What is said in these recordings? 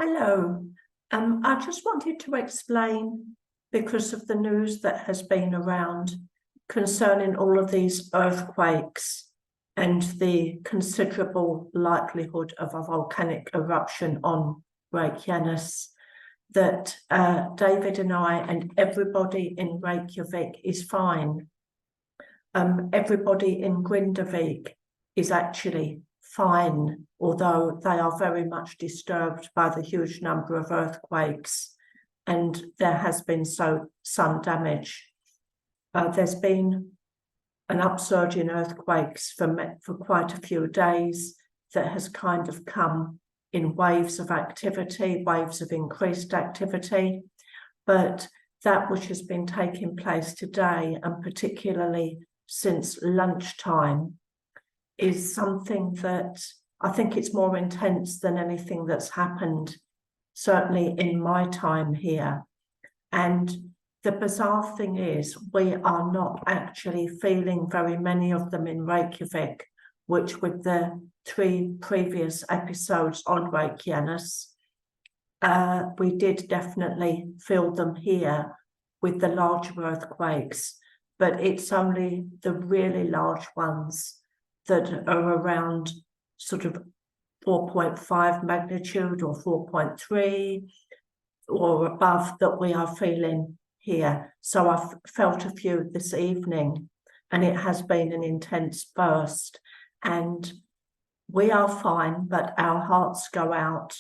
Hello. I just wanted to explain, because of the news that has been around concerning all of these earthquakes and the considerable likelihood of a volcanic eruption on Reykjanes, that David and I and everybody in Reykjavik is fine. Everybody in Grindavík is actually fine, although they are very much disturbed by the huge number of earthquakes, and there has been some damage. There's been an upsurge in earthquakes for quite a few days that has kind of come in waves of activity, waves of increased activity, but that which has been taking place today, and particularly since lunchtime, is something that I think it's more intense than anything that's happened, certainly in my time here. And the bizarre thing is, we are not actually feeling very many of them in Reykjavik, which with the 3 previous episodes on Reykjanes, we did definitely feel them here with the larger earthquakes, but it's only the really large ones that are around sort of 4.5 magnitude or 4.3 or above that we are feeling here. So I've felt a few this evening, and it has been an intense burst, and we are fine, but our hearts go out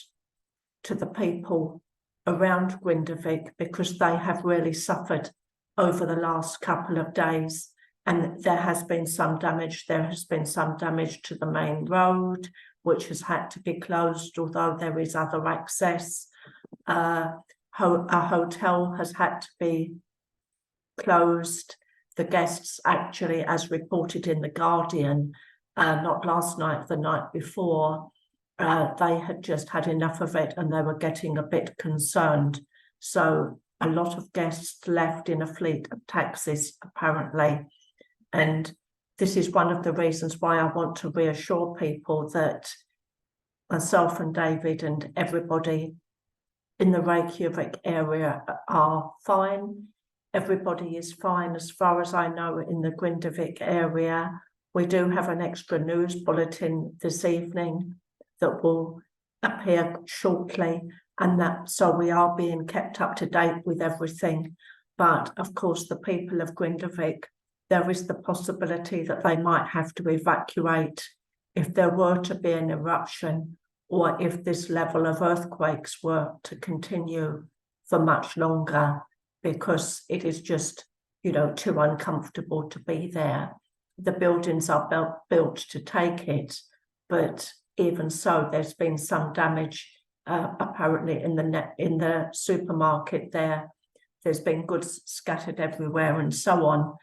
to the people around Grindavík because they have really suffered over the last couple of days. And there has been some damage. There has been some damage to the main road, which has had to be closed, although there is other access. A hotel has had to be closed. The guests actually, as reported in The Guardian, not last night, the night before, they had just had enough of it and they were getting a bit concerned. So a lot of guests left in a fleet of taxis, apparently. And this is one of the reasons why I want to reassure people that myself and David and everybody in the Reykjavik area are fine. Everybody is fine as far as I know in the Grindavík area. We do have an extra news bulletin this evening that will appear shortly, and that so we are being kept up to date with everything. But of course, the people of Grindavík, there is the possibility that they might have to evacuate if there were to be an eruption, or if this level of earthquakes were to continue for much longer, because it is just, too uncomfortable to be there. The buildings are built to take it, but even so, there's been some damage apparently in the supermarket there. There's been goods scattered everywhere and so on.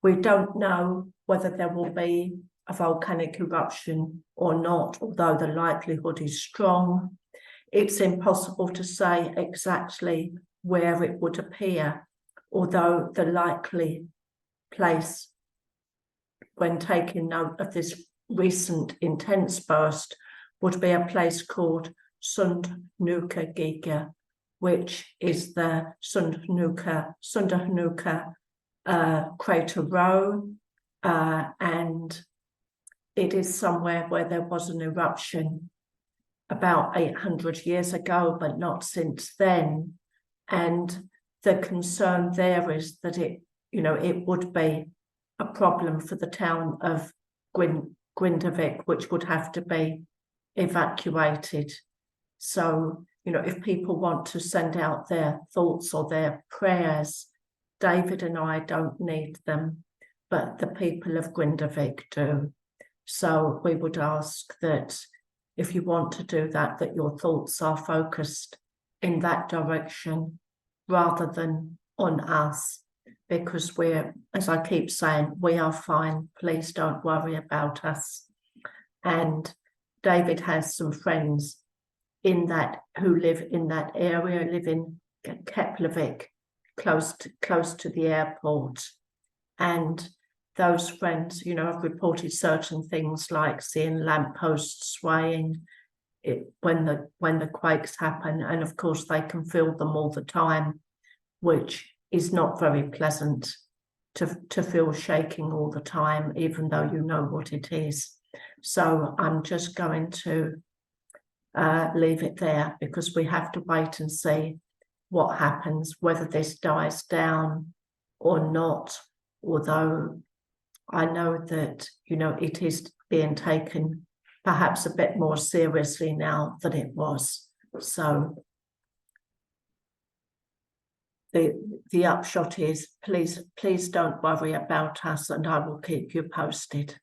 We don't know whether there will be a volcanic eruption or not, although the likelihood is strong. It's impossible to say exactly where it would appear, although the likely place, when taking note of this recent intense burst, would be a place called Sundhnjúkagígar, which is the Sundhnjúkagígar crater row, and it is somewhere where there was an eruption about 800 years ago, but not since then. And the concern there is that it would be a problem for the town of Grindavík, which would have to be evacuated. So, if people want to send out their thoughts or their prayers, David and I don't need them, but the people of Grindavík do. So we would ask that if you want to do that, that your thoughts are focused in that direction rather than on us, because we're, as I keep saying, we are fine. Please don't worry about us. And David has some friends who live in that area, live in Keflavik, close to the airport. And those friends, have reported certain things like seeing lampposts swaying, when the quakes happen, and of course they can feel them all the time, which is not very pleasant to feel shaking all the time, even though you know what it is. So I'm just going to leave it there, because we have to wait and see what happens, whether this dies down or not, although I know that, you know, it is being taken perhaps a bit more seriously now than it was. So the upshot is, please don't worry about us, and I will keep you posted.